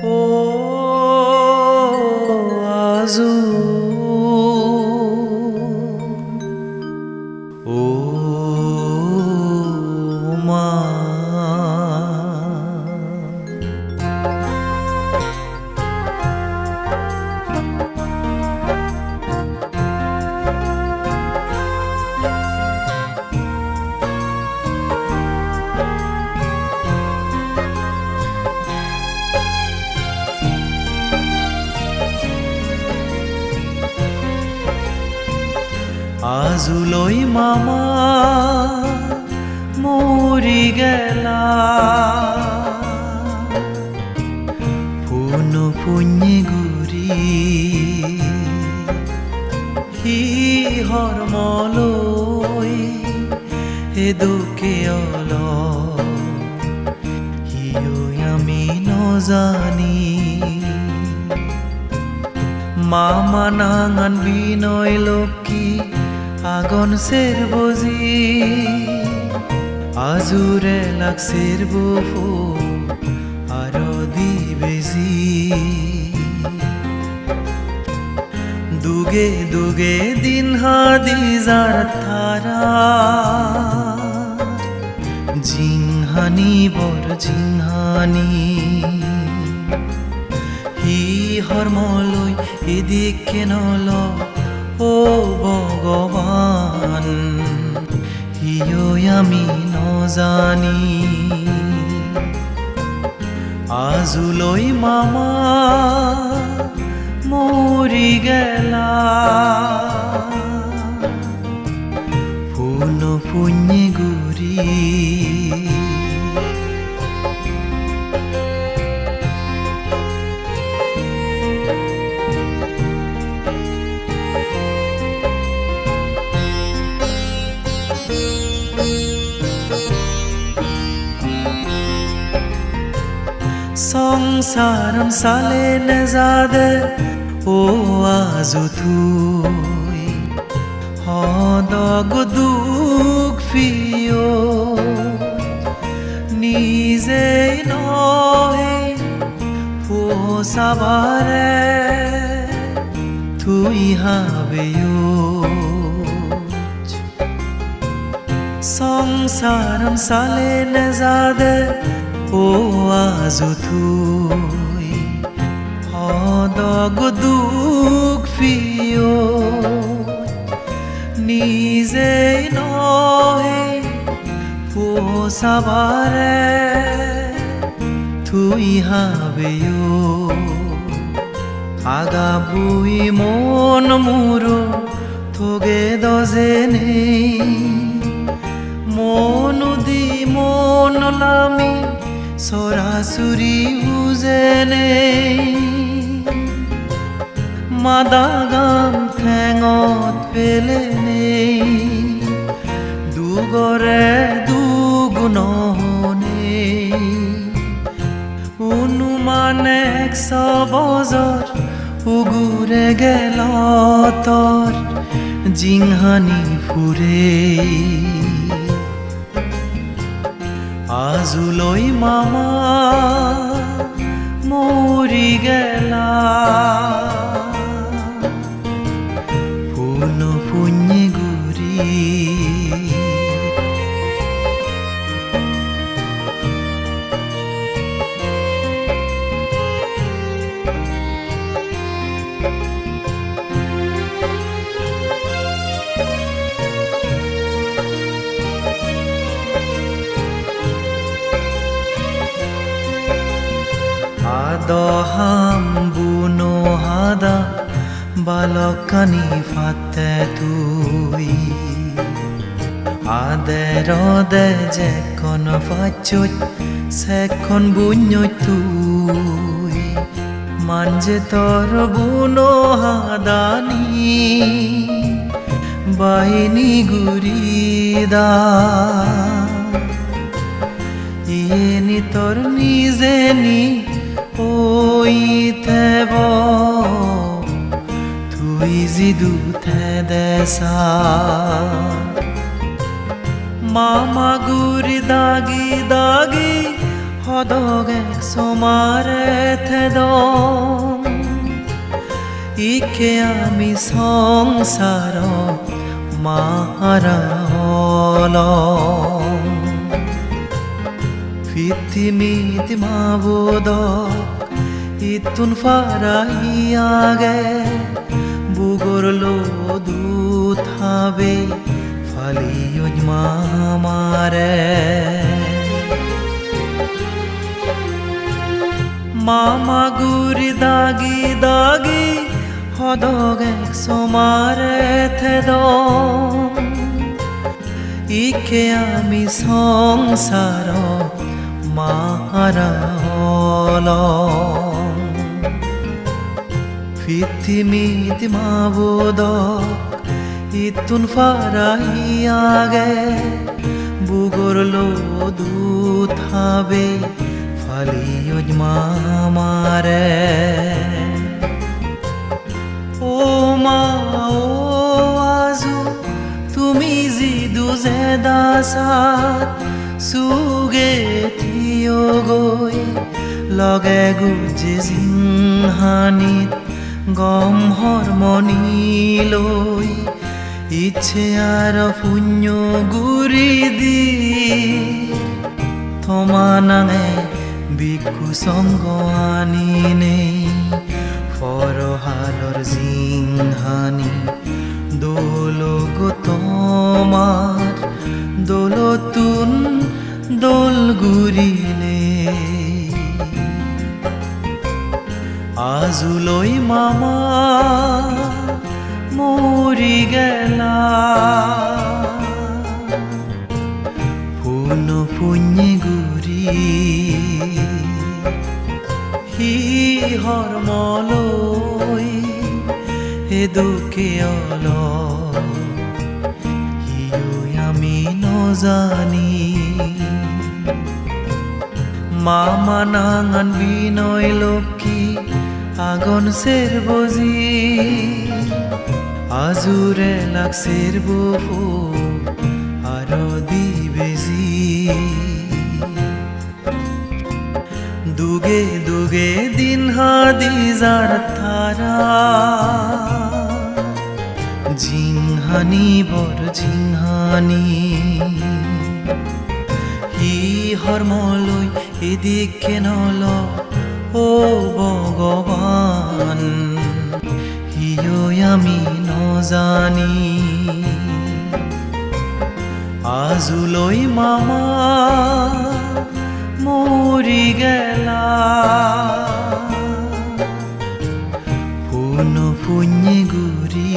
ও আজু ও মা আজুলৈ মামা মৰি গেলা পুন পুণ্যে গুৰি সিহৰ মলৈ এদুকে অল সিয়ৈ আমি নজানি মামা নাঙান বিনয় লক্ষী আগন সের বজি আজুরে লাগছের বফু আরো দিবেজি দুগে দুগে দিন হাদি যার থারা জিংহানি বর জিংহানি হি হরমলৈ এদিকে নল ও ভগবান হিয়ৈ আমি নজানি আজুলৈ মামা মৰি গেলা পুন পুণ্যে গুৰি সংসারম সালে নেজাদে ও আজু তুই হদগ দুখ ফিও নিজেই নহে পোসাবারে তুই হাবেও সংসারম সালে নেজাদে ও আজু তুই হদগ দুখ ফিও নিজেই নহে পোসাবারে তুই হাবেও আগা বুই মন মুরো থগে দজেনে মনু দি মন লামি সরাসুরি উজেনে মাদাগাম ঠেঙত পেলেনে দুগরে দুগুণনে অনুমানে 100 বছর উগুরে গেল তোর জিংহানি ফুরে আজুলৈ মামা মৰি গেলা পুন পুণ্যে গুৰি আদহাম বুনো হাদা বালকানি ফাতে তুই আদেরদে যেখন ফাচুত সেখন বুঞ্জুত তুই মানজে তোর বুনো হাদানি বাইনি গুরিদা ইনি তোর নিজেনি ওই থেব তুই জিদু থে দেসা মামা গুরি দাগি দাগি Hodogek somare dom Ike ami songsaro mara olom Fitimiti mabodok Itun faraiage Bugorlo duthabe Faliyoj mamare Mama guri dagi dagi Hodogek somare thedom Ike ami songsaro mara olom Fitimiti mabodok Itun faraiage Bugorlo duthabe Faliyoj mamare O ma o azu Tumi zidu zedasat Suge thiyo goi Lage guje zinhanit Gom hormoni loi Iche aro punyo guri di Thomanange Bikku songo anine Forohalor zinghani Dologo tomar Dolotun dol gurile Azuloi mama Mori gela Puno punye guri Hi hormoloi Eduke olo Hiyo yami nozani Mama nangan binoy loki Agon serbozi Azure lak serbofu Aro dibezi Duge duge din hadizar thara Jinghani bor jinghani Hi hormoloi edike nolo O Bhagavan Hiyo ami nozani Azuloi mama Mori gela Puno punye guri